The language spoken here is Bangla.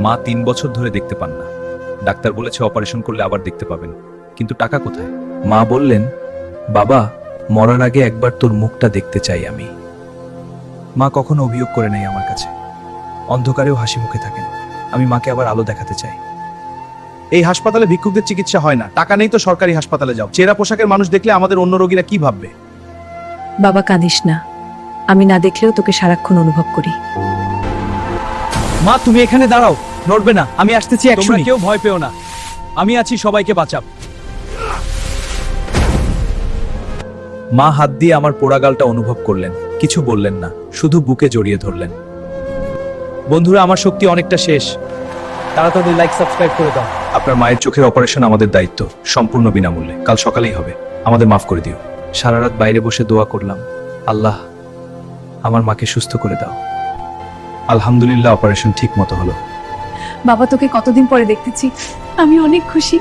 মা 3 বছর ধরে দেখতে পান না। ডাক্তার বলেছে অপারেশন করলে আবার দেখতে পাবেন, কিন্তু টাকা কোথায়? মা বললেন, বাবা, মরার আগে একবার তোর মুখটা দেখতে চাই আমি। মা কখনো অভিযোগ করে নাই আমার কাছে, অন্ধকারেও হাসি মুখে থাকেন। আমি মাকে আবার আলো দেখাতে চাই। এই হাসপাতালে ভিক্ষুকদের চিকিৎসা হয় না, টাকা নেই তো সরকারি হাসপাতালে যাও। চেরা পোশাকের মানুষ দেখলে আমাদের অন্য রোগীরা কি ভাববে? বাবা, কাঁদিস না। আমি না দেখলেও তোকে সারাক্ষণ অনুভব করি। মা, তুমি এখানে দাঁড়াও, নড়বে না, আমি আসতেছি। তোমরা কেউ ভয় পেও না, আমি আছি, সবাইকে বাঁচাব। মা হাত দিয়ে আমার পোড়া গালটা অনুভব করলেন, কিছু বললেন না, শুধু বুকে জড়িয়ে ধরলেন। বন্ধুরা, আমার শক্তি অনেকটা শেষ, তাড়াতাড়ি লাইক সাবস্ক্রাইব করে দাও। আপনার মায়ের চোখের অপারেশন আমাদের দায়িত্ব, সম্পূর্ণ বিনামূল্যে। কাল সকালেই হবে, আমাদের মাফ করে দিও। সারা রাত বাইরে বসে দোয়া করলাম, আল্লাহ আমার মাকে সুস্থ করে দাও। আলহামদুলিল্লাহ, অপারেশন ঠিক মতো হলো। বাবা, তোকে কতদিন পরে দেখতেছি, আমি অনেক খুশি।